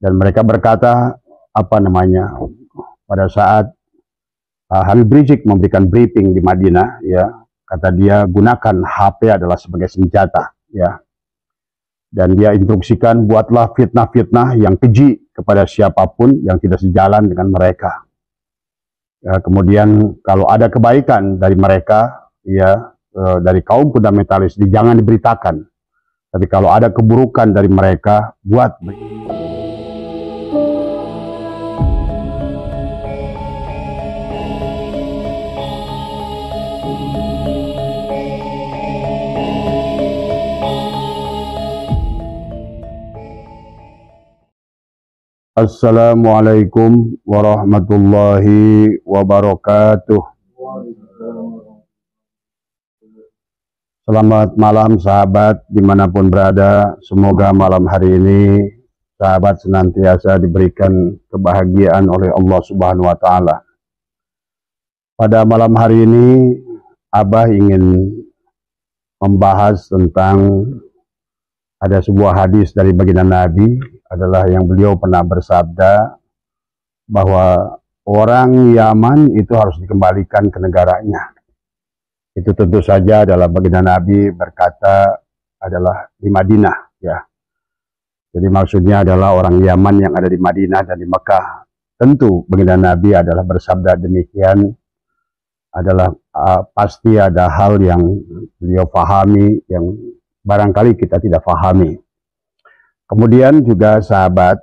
Dan mereka berkata, apa namanya, pada saat Habib Rizik memberikan briefing di Madinah, ya, kata dia gunakan HP adalah sebagai senjata, ya. Dan dia instruksikan buatlah fitnah-fitnah yang keji kepada siapapun yang tidak sejalan dengan mereka. Ya, kemudian kalau ada kebaikan dari mereka, ya, dari kaum fundamentalis, jangan diberitakan. Tapi kalau ada keburukan dari mereka, buat. Assalamualaikum warahmatullahi wabarakatuh. Selamat malam sahabat dimanapun berada. Semoga malam hari ini sahabat senantiasa diberikan kebahagiaan oleh Allah Subhanahu wa Ta'ala. Pada malam hari ini Abah ingin membahas tentang ada sebuah hadis dari baginda Nabi, adalah yang beliau pernah bersabda bahwa orang Yaman itu harus dikembalikan ke negaranya. Itu tentu saja adalah baginda Nabi berkata adalah di Madinah, ya. Jadi maksudnya adalah orang Yaman yang ada di Madinah dan di Mekah. Tentu baginda Nabi adalah bersabda demikian, adalah pasti ada hal yang beliau pahami yang barangkali kita tidak pahami. Kemudian juga sahabat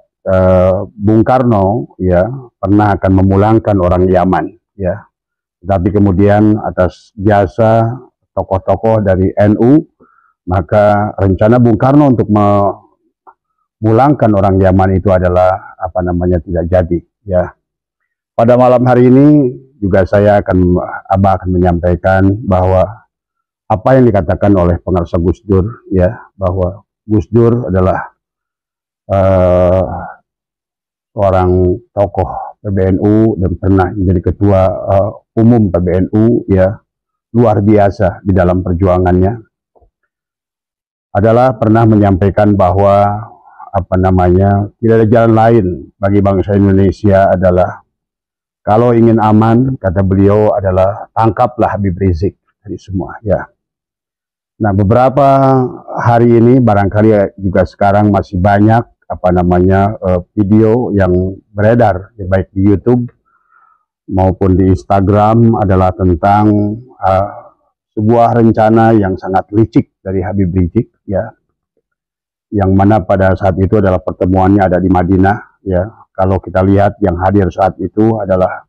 Bung Karno, ya, pernah akan memulangkan orang Yaman, ya. Tapi kemudian atas jasa tokoh-tokoh dari NU, maka rencana Bung Karno untuk memulangkan orang Yaman itu adalah apa namanya tidak jadi, ya. Pada malam hari ini juga Abah akan menyampaikan bahwa apa yang dikatakan oleh pengarsa Gus Dur, ya, bahwa Gus Dur adalah seorang tokoh PBNU dan pernah menjadi ketua umum PBNU, ya, luar biasa di dalam perjuangannya, adalah pernah menyampaikan bahwa apa namanya tidak ada jalan lain bagi bangsa Indonesia adalah kalau ingin aman, kata beliau, adalah tangkaplah Habib Rizik dari semua, ya. Nah, beberapa hari ini barangkali juga sekarang masih banyak apa namanya video yang beredar baik di YouTube maupun di Instagram adalah tentang sebuah rencana yang sangat licik dari Habib Rizik, ya, yang mana pada saat itu adalah pertemuannya ada di Madinah, ya. Kalau kita lihat yang hadir saat itu adalah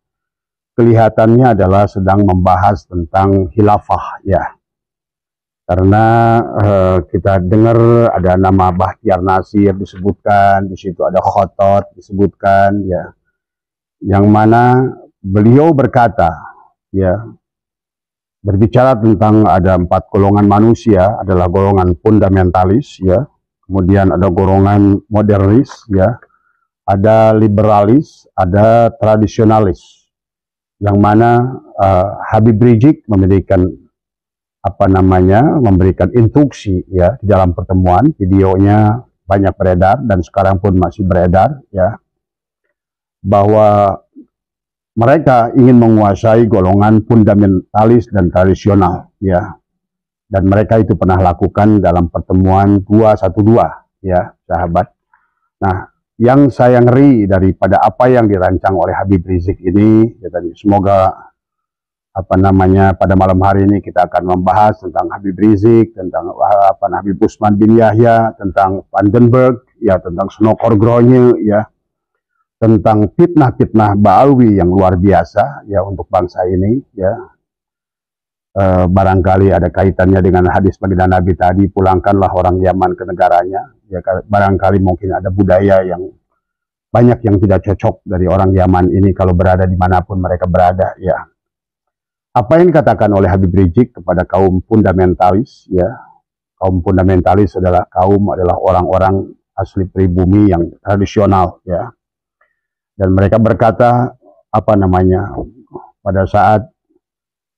kelihatannya adalah sedang membahas tentang khilafah, ya. Karena kita dengar ada nama Bahtiar Nasir disebutkan, di situ ada Khotot disebutkan, ya, yang mana beliau berkata, ya, berbicara tentang ada 4 golongan manusia, adalah golongan fundamentalis, ya, kemudian ada golongan modernis, ya, ada liberalis, ada tradisionalis, yang mana Habib Rizik memberikan instruksi, ya, di dalam pertemuan. Videonya banyak beredar dan sekarang pun masih beredar, ya, bahwa mereka ingin menguasai golongan fundamentalis dan tradisional, ya, dan mereka itu pernah lakukan dalam pertemuan 212, ya, sahabat. Nah, yang saya ngeri daripada apa yang dirancang oleh Habib Rizik ini, ya, tadi semoga apa namanya pada malam hari ini kita akan membahas tentang Habib Rizik, tentang Habib Usman bin Yahya, tentang Vandenberg, ya, tentang Snokorgronya, ya, tentang fitnah-fitnah Ba'alwi yang luar biasa, ya, untuk bangsa ini, ya. Barangkali ada kaitannya dengan hadis baginda Nabi tadi, pulangkanlah orang Yaman ke negaranya, ya. Barangkali mungkin ada budaya yang banyak yang tidak cocok dari orang Yaman ini kalau berada dimanapun mereka berada, ya. Apa yang dikatakan oleh Habib Rizik kepada kaum fundamentalis, ya, kaum fundamentalis adalah orang-orang asli pribumi yang tradisional, ya, dan mereka berkata apa namanya pada saat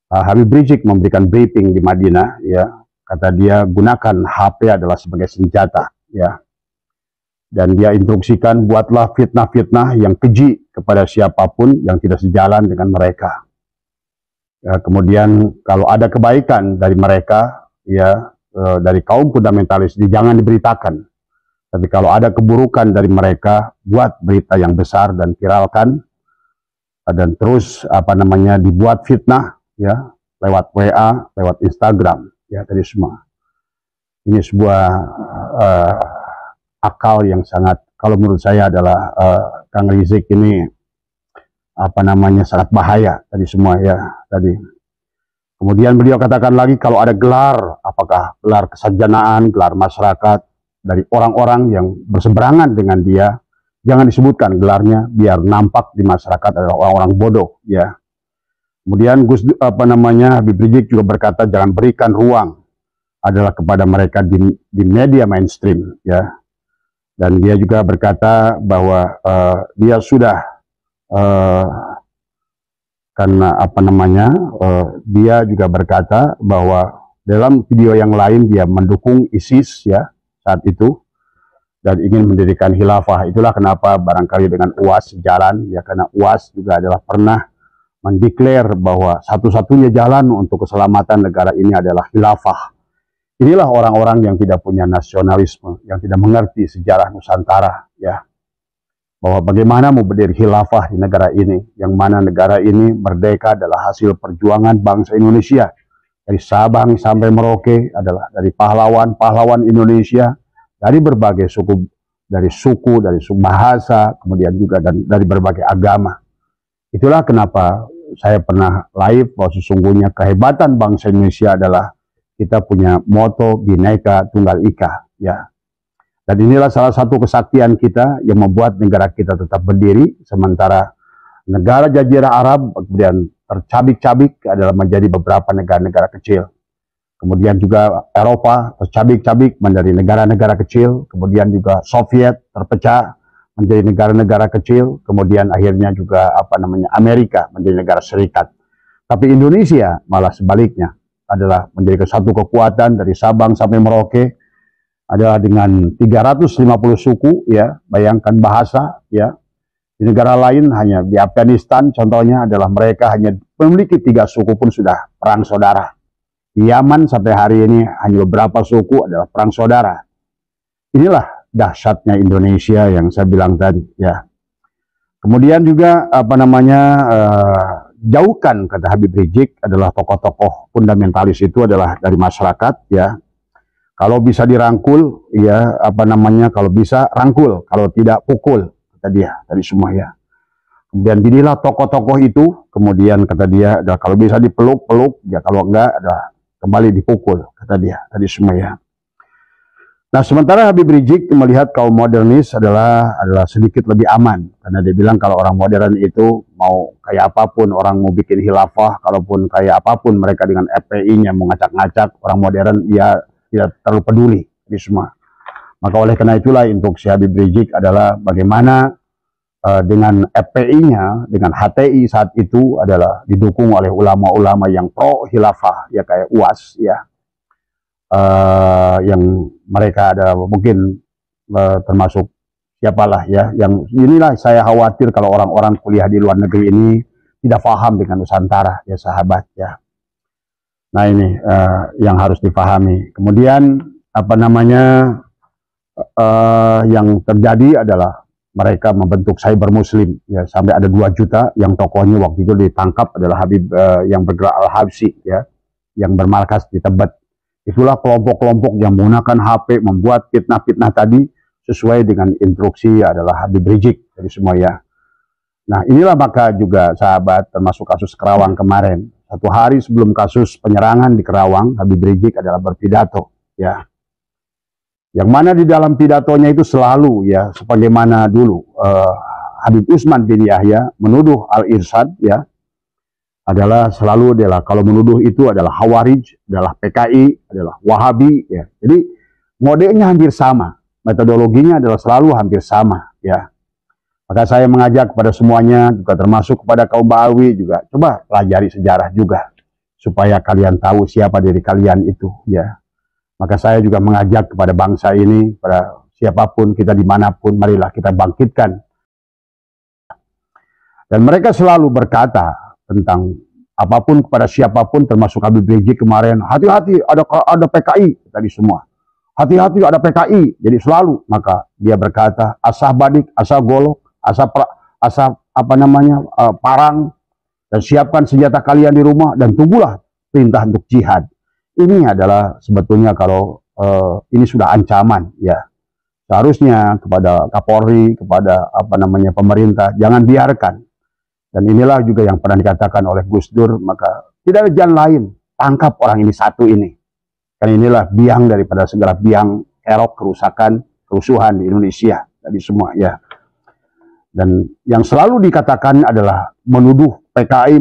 Habib Rizik memberikan briefing di Madinah, ya, kata dia gunakan HP adalah sebagai senjata, ya. Dan dia instruksikan, buatlah fitnah-fitnah yang keji kepada siapapun yang tidak sejalan dengan mereka. Ya, kemudian kalau ada kebaikan dari mereka, ya dari kaum fundamentalis, jangan diberitakan. Tapi kalau ada keburukan dari mereka, buat berita yang besar dan viralkan, dan terus dibuat fitnah, ya, lewat WA, lewat Instagram, ya, tadi semua. Ini sebuah akal yang sangat, kalau menurut saya adalah Kang Rizik ini sangat bahaya tadi semua, ya, tadi. Kemudian beliau katakan lagi, kalau ada gelar, apakah gelar kesarjanaan, gelar masyarakat dari orang-orang yang berseberangan dengan dia, jangan disebutkan gelarnya, biar nampak di masyarakat adalah orang-orang bodoh, ya. Kemudian Habib Rizik juga berkata, jangan berikan ruang adalah kepada mereka di media mainstream, ya. Dan dia juga berkata bahwa dia sudah dia juga berkata bahwa dalam video yang lain dia mendukung ISIS, ya, saat itu, dan ingin mendirikan khilafah. Itulah kenapa barangkali dengan UAS jalan, ya, karena UAS juga adalah pernah mendeklar bahwa satu-satunya jalan untuk keselamatan negara ini adalah khilafah. Inilah orang-orang yang tidak punya nasionalisme, yang tidak mengerti sejarah Nusantara, ya. Bahwa bagaimana mau berdiri khilafah di negara ini, yang mana negara ini merdeka adalah hasil perjuangan bangsa Indonesia. Dari Sabang sampai Merauke adalah dari pahlawan-pahlawan Indonesia, dari berbagai suku, dari bahasa, kemudian juga dari berbagai agama. Itulah kenapa saya pernah live bahwa sesungguhnya kehebatan bangsa Indonesia adalah kita punya moto Bhinneka Tunggal Ika, ya. Dan inilah salah satu kesaktian kita yang membuat negara kita tetap berdiri, sementara negara Jazirah Arab kemudian tercabik-cabik adalah menjadi beberapa negara-negara kecil. Kemudian juga Eropa tercabik-cabik menjadi negara-negara kecil, kemudian juga Soviet terpecah menjadi negara-negara kecil, kemudian akhirnya juga Amerika menjadi negara serikat. Tapi Indonesia malah sebaliknya, adalah menjadi satu kekuatan dari Sabang sampai Merauke, adalah dengan 350 suku, ya. Bayangkan bahasa, ya. Di negara lain, hanya di Afghanistan contohnya, adalah mereka hanya memiliki 3 suku pun sudah perang saudara. Di Yaman sampai hari ini hanya beberapa suku adalah perang saudara. Inilah dahsyatnya Indonesia yang saya bilang tadi, ya. Kemudian juga jauhkan, kata Habib Rizik, adalah tokoh-tokoh fundamentalis itu adalah dari masyarakat, ya. Kalau bisa dirangkul, ya, kalau bisa rangkul, kalau tidak pukul, kata dia tadi semua, ya. Kemudian pilihlah tokoh-tokoh itu, kemudian kata dia, kalau bisa dipeluk-peluk, ya, kalau enggak ada kembali dipukul, kata dia tadi semua, ya. Nah, sementara Habib Rizik melihat kaum modernis adalah sedikit lebih aman, karena dia bilang kalau orang modern itu mau kayak apapun, orang mau bikin khilafah, kalaupun kayak apapun mereka dengan FPI-nya mau ngacak-ngacak, orang modern dia tidak terlalu peduli, di semua. Maka oleh karena itulah instruksi Habib Rizik adalah bagaimana dengan FPI-nya, dengan HTI saat itu adalah didukung oleh ulama-ulama yang pro khilafah, ya, kayak UAS, ya. Yang mereka ada mungkin termasuk siapalah, ya, yang inilah saya khawatir kalau orang-orang kuliah di luar negeri ini tidak paham dengan Nusantara, ya, sahabat, ya. Nah, ini yang harus dipahami. Kemudian yang terjadi adalah mereka membentuk cyber muslim, ya, sampai ada 2 juta yang tokohnya waktu itu ditangkap adalah Habib yang bergerak Al-Habsyi, ya, yang bermarkas di Tebet. Itulah kelompok-kelompok yang menggunakan HP membuat fitnah-fitnah tadi sesuai dengan instruksi adalah Habib Rizik dari semua, ya. Nah, inilah maka juga sahabat, termasuk kasus Kerawang kemarin. 1 hari sebelum kasus penyerangan di Kerawang, Habib Rizik adalah berpidato, ya. Yang mana di dalam pidatonya itu selalu, ya, sebagaimana dulu Habib Utsman bin Yahya menuduh Al-Irsyad, ya, adalah selalu kalau menuduh itu adalah Khawarij, adalah PKI, adalah Wahabi, ya. Jadi modenya hampir sama, metodologinya adalah selalu hampir sama, ya. Maka saya mengajak kepada semuanya, juga termasuk kepada kaum Ba'awi juga, coba pelajari sejarah juga, supaya kalian tahu siapa diri kalian itu, ya. Maka saya juga mengajak kepada bangsa ini, pada siapapun kita dimanapun, marilah kita bangkitkan. Dan mereka selalu berkata tentang apapun kepada siapapun, termasuk Habib Rizik kemarin, hati-hati ada PKI tadi semua. Hati-hati ada PKI. Jadi selalu maka dia berkata asah badik, asah golok, asah parang, dan siapkan senjata kalian di rumah dan tunggulah perintah untuk jihad. Ini adalah sebetulnya kalau ini sudah ancaman ya. Seharusnya kepada Kapolri, kepada pemerintah, jangan biarkan. Dan inilah juga yang pernah dikatakan oleh Gus Dur, maka tidak ada jalan lain, tangkap orang ini satu ini. Karena inilah biang daripada segala biang kerok, kerusakan, kerusuhan di Indonesia tadi semua ya. Dan yang selalu dikatakan adalah menuduh PKI,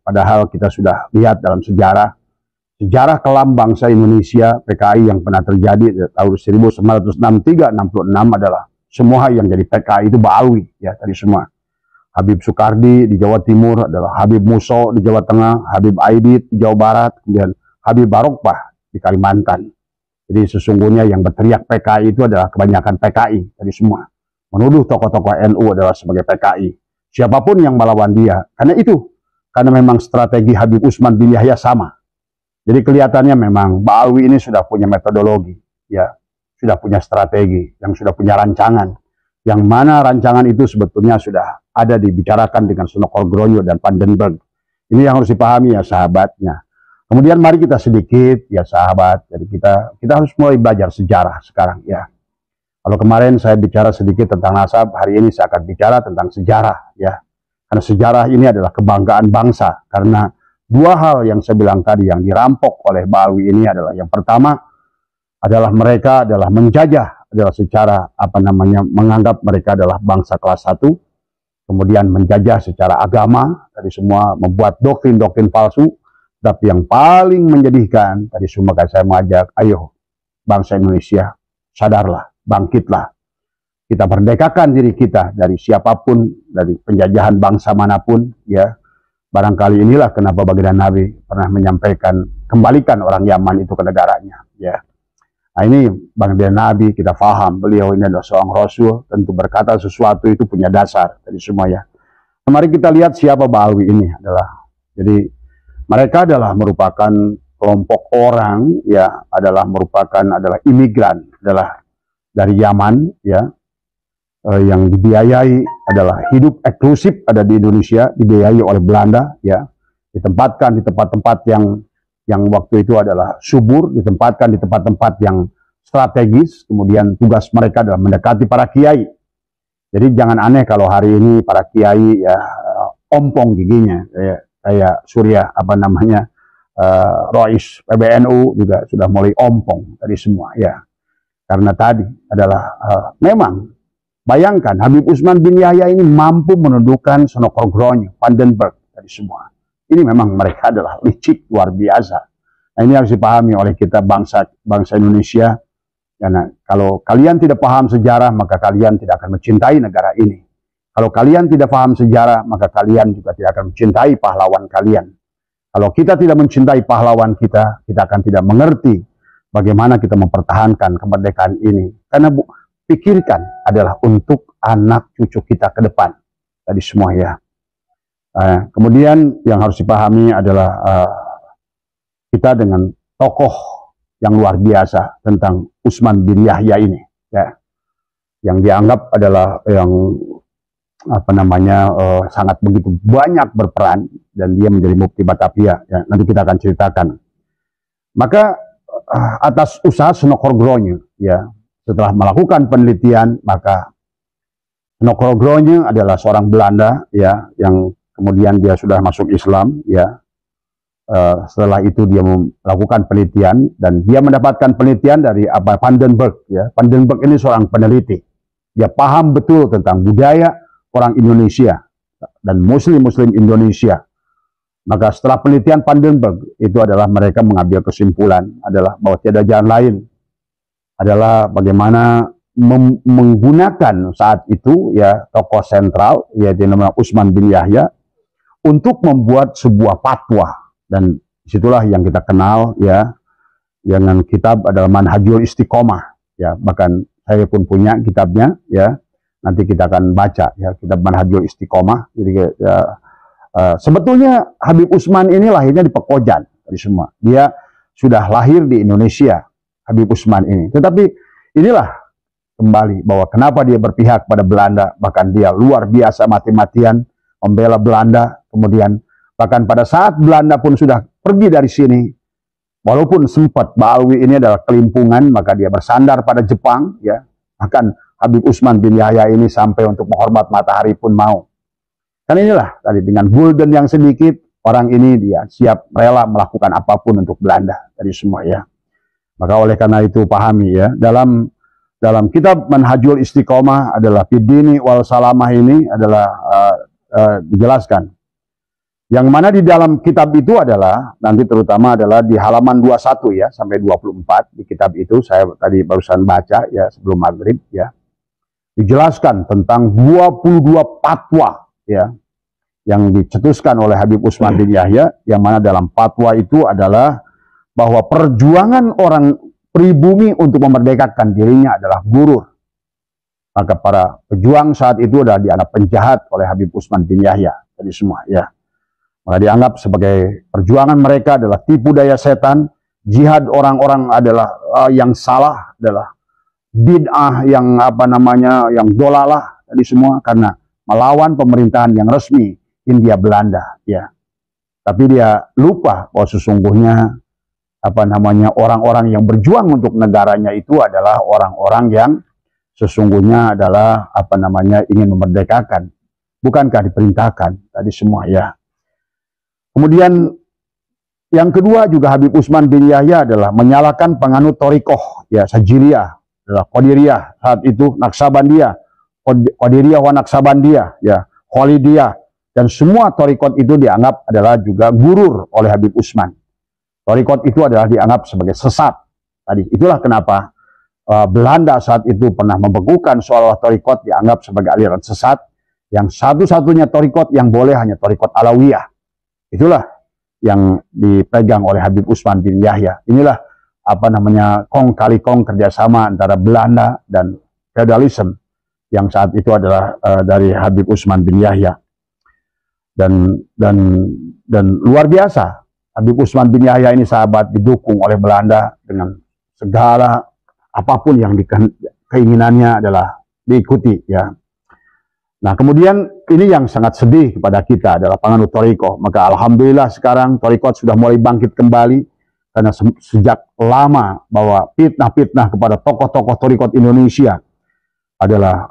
padahal kita sudah lihat dalam sejarah kelam bangsa Indonesia, PKI yang pernah terjadi tahun 1963-66 adalah semua yang jadi PKI itu Ba'alwi ya tadi semua. Habib Sukardi di Jawa Timur adalah Habib Muso di Jawa Tengah, Habib Aidit di Jawa Barat, kemudian Habib Barokbah di Kalimantan. Jadi sesungguhnya yang berteriak PKI itu adalah kebanyakan PKI tadi semua. Menuduh tokoh-tokoh NU adalah sebagai PKI. Siapapun yang melawan dia, karena memang strategi Habib Utsman bin Yahya sama. Jadi kelihatannya memang Ba'alwi ini sudah punya metodologi, ya, sudah punya strategi, yang sudah punya rancangan. Yang mana rancangan itu sebetulnya sudah ada dibicarakan dengan Sonokorgroyo dan Vandenberg. Ini yang harus dipahami ya sahabatnya. Kemudian mari kita sedikit ya sahabat, jadi kita harus mulai belajar sejarah sekarang ya. Kalau kemarin saya bicara sedikit tentang nasab, hari ini saya akan bicara tentang sejarah ya. Karena sejarah ini adalah kebanggaan bangsa. Karena dua hal yang saya bilang tadi yang dirampok oleh Ba'alwi ini adalah yang pertama adalah mereka adalah menjajah, adalah secara menganggap mereka adalah bangsa kelas 1, kemudian menjajah secara agama, tadi semua membuat doktrin-doktrin palsu, tapi yang paling menyedihkan, tadi semua saya mengajak, ayo bangsa Indonesia, sadarlah, bangkitlah, kita merdekakan diri kita dari siapapun, dari penjajahan bangsa manapun, ya. Barangkali inilah kenapa baginda Nabi pernah menyampaikan, kembalikan orang Yaman itu ke negaranya, ya. Nah ini baginda Nabi, kita paham, beliau ini adalah seorang Rasul, tentu berkata sesuatu itu punya dasar, tadi semua ya. Mari kita lihat siapa Ba'alwi ini adalah, jadi mereka adalah merupakan kelompok orang, ya, adalah imigran, adalah dari Yaman, ya, yang dibiayai adalah hidup eksklusif ada di Indonesia, dibiayai oleh Belanda, ya, ditempatkan di tempat-tempat yang waktu itu adalah subur, ditempatkan di tempat-tempat yang strategis, kemudian tugas mereka adalah mendekati para kiai. Jadi jangan aneh kalau hari ini para kiai ya ompong giginya, kayak Surya Rois PBNU juga sudah mulai ompong tadi semua ya. Karena tadi adalah memang bayangkan Habib Utsman bin Yahya ini mampu menundukkan Sonokorgroyo, Vandenberg tadi semua. Ini memang mereka adalah licik luar biasa. Nah, ini harus dipahami oleh kita bangsa Indonesia. Karena kalau kalian tidak paham sejarah, maka kalian tidak akan mencintai negara ini. Kalau kalian tidak paham sejarah, maka kalian juga tidak akan mencintai pahlawan kalian. Kalau kita tidak mencintai pahlawan kita akan tidak mengerti bagaimana kita mempertahankan kemerdekaan ini. Karena pikirkan adalah untuk anak cucu kita ke depan. Tadi semua ya. Kemudian yang harus dipahami adalah kita dengan tokoh yang luar biasa tentang Utsman bin Yahya ini, ya, yang dianggap adalah yang sangat begitu banyak berperan dan dia menjadi mufti Batavia. Ya, nanti kita akan ceritakan. Maka atas usaha Sonokorgroyo, ya, setelah melakukan penelitian, maka Sonokorgroyo adalah seorang Belanda, ya, yang kemudian dia sudah masuk Islam, ya. Setelah itu dia melakukan penelitian dan dia mendapatkan penelitian dari Vandenberg, ya. Vandenberg ini seorang peneliti. Dia paham betul tentang budaya orang Indonesia dan Muslim Indonesia. Maka setelah penelitian Vandenberg itu adalah mereka mengambil kesimpulan adalah bahwa tiada jalan lain adalah bagaimana menggunakan saat itu ya tokoh sentral yaitu namanya Utsman bin Yahya untuk membuat sebuah fatwa, dan disitulah yang kita kenal ya dengan kitab adalah Manhajul Istiqomah, ya, bahkan Saya pun punya kitabnya, ya. Nanti kita akan baca, ya, kitab Manhajul Istiqomah. Jadi sebetulnya Habib Utsman ini lahirnya di Pekojan, tadi semua. Dia sudah lahir di Indonesia, Habib Utsman ini. Tetapi inilah kembali bahwa kenapa dia berpihak pada Belanda, bahkan dia luar biasa mati-matian membela Belanda. Kemudian bahkan pada saat Belanda pun sudah pergi dari sini, walaupun sempat Ba'alwi ini adalah kelimpungan, maka dia bersandar pada Jepang, ya. Bahkan Habib Utsman bin Yahya ini sampai untuk menghormat matahari pun mau. Kan inilah tadi dengan gulden yang sedikit, orang ini dia siap rela melakukan apapun untuk Belanda tadi semua, ya. Maka oleh karena itu pahami, ya, dalam kitab Manhajul Istiqomah adalah Fiddini wal Salamah ini adalah dijelaskan. Yang mana di dalam kitab itu adalah nanti terutama adalah di halaman 21 ya sampai 24 di kitab itu saya tadi barusan baca ya sebelum maghrib ya. Dijelaskan tentang 22 fatwa ya yang dicetuskan oleh Habib Utsman bin Yahya, yang mana dalam fatwa itu adalah bahwa perjuangan orang pribumi untuk memerdekakan dirinya adalah gurur. Maka para pejuang saat itu adalah dianggap penjahat oleh Habib Utsman bin Yahya tadi semua ya. Maka dianggap sebagai perjuangan mereka adalah tipu daya setan, jihad orang-orang adalah yang salah, adalah bid'ah yang yang dolalah tadi semua karena melawan pemerintahan yang resmi Hindia Belanda ya. Tapi dia lupa bahwa sesungguhnya orang-orang yang berjuang untuk negaranya itu adalah orang-orang yang sesungguhnya adalah ingin memerdekakan, bukankah diperintahkan tadi semua ya. Kemudian yang kedua juga Habib Utsman bin Yahya adalah menyalahkan penganut Thariqah ya, Sajiliyah, adalah Qadiriyah saat itu, Naksabandiyah, Qadiriyah wa Naksabandiyah ya, Khalidiyah, dan semua Thariqat itu dianggap adalah juga gurur oleh Habib Utsman. Thariqat itu adalah dianggap sebagai sesat. Tadi itulah kenapa Belanda saat itu pernah membekukan seolah Thariqat dianggap sebagai aliran sesat, yang satu-satunya Thariqat yang boleh hanya Thariqat Alawiyah. Itulah yang dipegang oleh Habib Utsman bin Yahya. Inilah kong kali kong kerjasama antara Belanda dan feudalisme yang saat itu adalah dari Habib Utsman bin Yahya. Dan luar biasa Habib Utsman bin Yahya ini sahabat didukung oleh Belanda dengan segala apapun yang keinginannya adalah diikuti ya. Nah kemudian ini yang sangat sedih kepada kita adalah penganut Thariqah. Maka alhamdulillah sekarang Thariqah sudah mulai bangkit kembali, karena sejak lama bahwa fitnah-fitnah kepada tokoh-tokoh Thariqah Indonesia adalah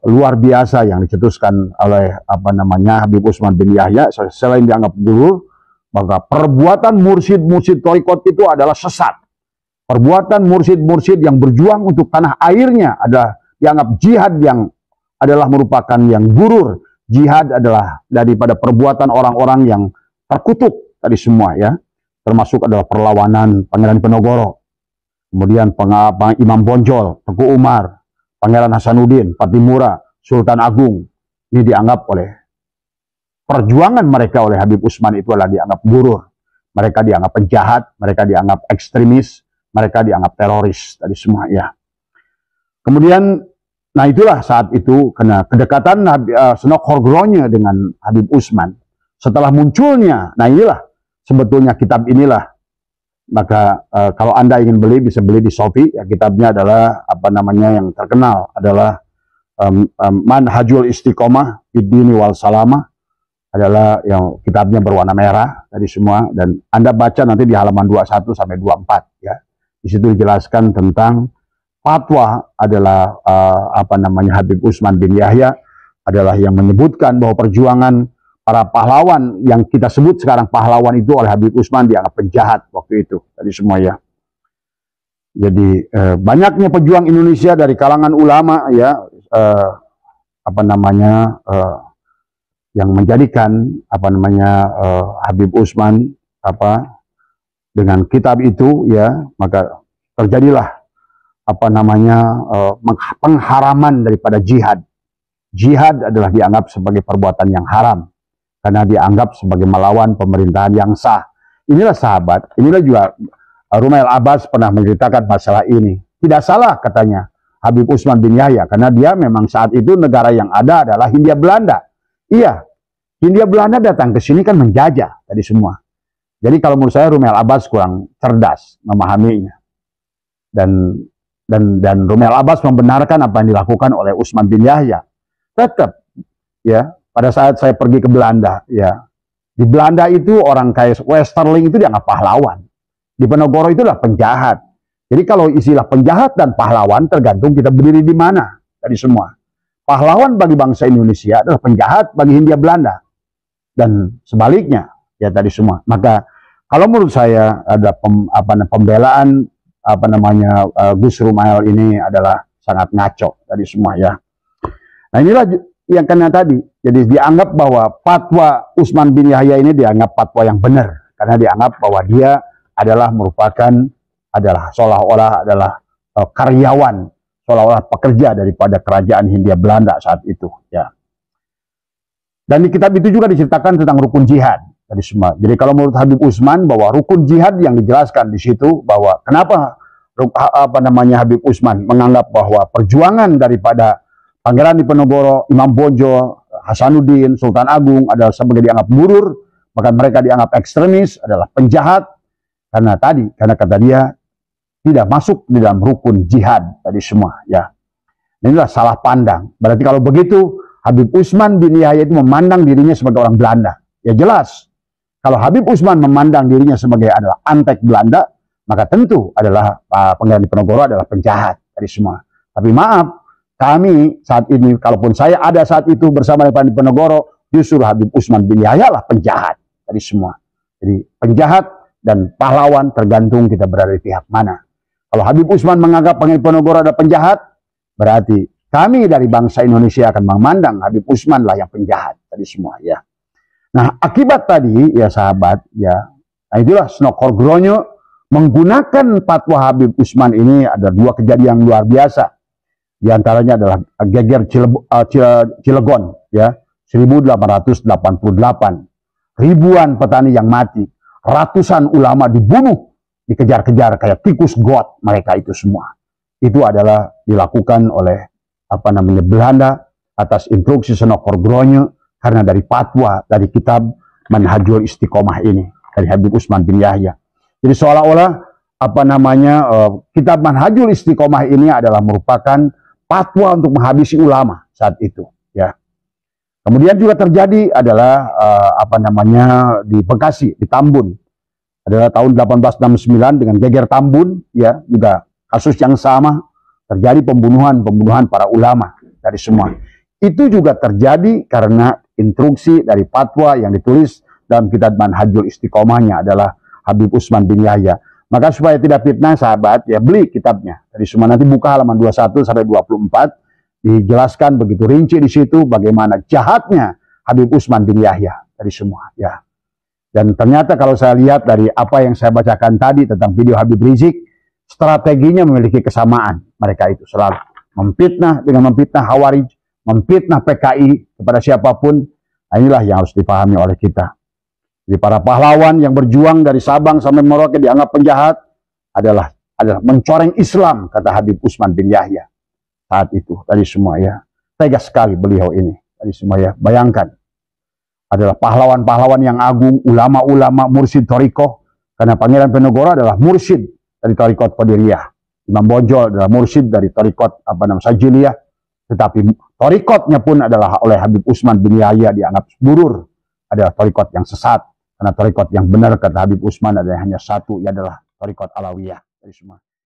luar biasa yang dicetuskan oleh Habib Utsman bin Yahya. Selain dianggap gurur, maka perbuatan mursyid-mursyid Thariqah itu adalah sesat. Perbuatan mursyid-mursyid yang berjuang untuk tanah airnya adalah dianggap jihad yang adalah merupakan yang gurur. Jihad adalah daripada perbuatan orang-orang yang terkutuk tadi semua ya. Termasuk adalah perlawanan Pangeran Penogoro, kemudian Imam Bonjol, Teguh Umar, Pangeran Hasanuddin, Patimura, Sultan Agung. Ini dianggap oleh perjuangan mereka oleh Habib Utsman itu adalah dianggap gurur. Mereka dianggap penjahat, mereka dianggap ekstremis, mereka dianggap teroris tadi semua ya. Kemudian nah itulah saat itu karena kedekatan Senok Horgronya dengan Habib Utsman. Setelah munculnya, nah inilah sebetulnya kitab inilah. Maka kalau Anda ingin beli bisa beli di Shopee. Ya, kitabnya adalah yang terkenal adalah Manhajul Istiqomah Fiddini wal Salamah, adalah yang kitabnya berwarna merah tadi semua, dan Anda baca nanti di halaman 21 sampai 24 ya. Di situ dijelaskan tentang fatwa adalah Habib Utsman bin Yahya adalah yang menyebutkan bahwa perjuangan para pahlawan yang kita sebut sekarang pahlawan itu oleh Habib Utsman dianggap penjahat waktu itu tadi semua ya. Jadi banyaknya pejuang Indonesia dari kalangan ulama ya yang menjadikan Habib Utsman dengan kitab itu ya, maka terjadilah pengharaman daripada jihad. Jihad adalah dianggap sebagai perbuatan yang haram karena dianggap sebagai melawan pemerintahan yang sah. Inilah sahabat, inilah juga Rumail Abbas pernah menceritakan masalah ini. Tidak salah katanya Habib Utsman bin Yahya, karena dia memang saat itu negara yang ada adalah Hindia Belanda. Iya, Hindia Belanda datang ke sini kan menjajah tadi semua. Jadi kalau menurut saya Rumi Al-Abbas kurang cerdas memahaminya. Dan Rumi Al-Abbas membenarkan apa yang dilakukan oleh Utsman bin Yahya. Tetap ya, pada saat saya pergi ke Belanda ya, di Belanda itu orang kayak Westerling itu dianggap pahlawan. Di Penogoro itu adalah penjahat. Jadi kalau istilah penjahat dan pahlawan tergantung kita berdiri di mana tadi semua. Pahlawan bagi bangsa Indonesia adalah penjahat bagi Hindia Belanda dan sebaliknya ya tadi semua. Maka kalau menurut saya ada pembelaan Gus Rumail ini adalah sangat ngaco tadi semua ya. Nah inilah yang kena tadi. Jadi dianggap bahwa fatwa Utsman bin Yahya ini dianggap fatwa yang benar karena dianggap bahwa dia adalah merupakan seolah-olah adalah karyawan, seolah-olah pekerja daripada kerajaan Hindia Belanda saat itu ya. Dan di kitab itu juga diceritakan tentang rukun jihad tadi semua. Jadi kalau menurut Habib Utsman bahwa rukun jihad yang dijelaskan di situ bahwa kenapa Habib Utsman menganggap bahwa perjuangan daripada Pangeran Diponegoro, Imam Bonjol, Hasanuddin, Sultan Agung adalah sebagai dianggap burur, bahkan mereka dianggap ekstremis, adalah penjahat karena kata dia tidak masuk di dalam rukun jihad tadi semua ya. Inilah salah pandang. Berarti kalau begitu Habib Utsman bin Yahya itu memandang dirinya sebagai orang Belanda. Ya jelas. Kalau Habib Utsman memandang dirinya sebagai adalah antek Belanda, maka tentu adalah Pangeran Diponegoro adalah penjahat tadi semua. Tapi maaf, kami saat ini, kalaupun saya ada saat itu bersama dengan Diponegoro, justru Habib Utsman bin Yahya lah penjahat tadi semua. Jadi penjahat dan pahlawan tergantung kita berada di pihak mana. Kalau Habib Utsman menganggap Pangeran Diponegoro adalah penjahat, berarti kami dari bangsa Indonesia akan memandang Habib Utsman lah yang penjahat tadi semua ya. Nah akibat tadi ya sahabat ya, nah itulah Snokorgronyo menggunakan fatwa Habib Utsman ini ada dua kejadian luar biasa. Di antaranya adalah geger Cilegon ya 1888, ribuan petani yang mati, ratusan ulama dibunuh, dikejar-kejar kayak tikus got mereka itu semua. Itu adalah dilakukan oleh Belanda atas instruksi Snokorgronyo karena dari fatwa dari kitab Manhajul Istiqomah ini dari Habib Utsman bin Yahya. Jadi seolah-olah kitab Manhajul Istiqomah ini adalah merupakan fatwa untuk menghabisi ulama saat itu ya. Kemudian juga terjadi adalah di Bekasi, di Tambun. Adalah tahun 1869 dengan geger Tambun ya, juga kasus yang sama terjadi pembunuhan para ulama dari semua. Itu juga terjadi karena instruksi dari fatwa yang ditulis dalam kitab Manhajul Istiqomahnya adalah Habib Utsman bin Yahya. Maka supaya tidak fitnah sahabat ya, beli kitabnya. Dari semua nanti buka halaman 21 sampai 24 dijelaskan begitu rinci di situ bagaimana jahatnya Habib Utsman bin Yahya dari semua ya. Dan ternyata kalau saya lihat dari apa yang saya bacakan tadi tentang video Habib Rizik, strateginya memiliki kesamaan. Mereka itu selalu memfitnah dengan memfitnah Khawarij, memfitnah PKI kepada siapapun. Nah, inilah yang harus dipahami oleh kita. Jadi para pahlawan yang berjuang dari Sabang sampai Merauke dianggap penjahat adalah mencoreng Islam, kata Habib Utsman bin Yahya saat itu tadi semua ya. Tegas sekali beliau ini tadi semua ya. Bayangkan adalah pahlawan-pahlawan yang agung, ulama-ulama, mursyid Thariqah, karena Pangeran Diponegoro adalah mursyid dari Thariqat Qadiriyah. Imam Bonjol adalah mursyid dari Thariqat Sajiliyah, tetapi Thariqatnya pun adalah oleh Habib Utsman bin Yahya dianggap burur, adalah Thariqat yang sesat, karena Thariqat yang benar kata Habib Utsman adalah hanya satu, ia adalah Thariqat Alawiyah dari semua.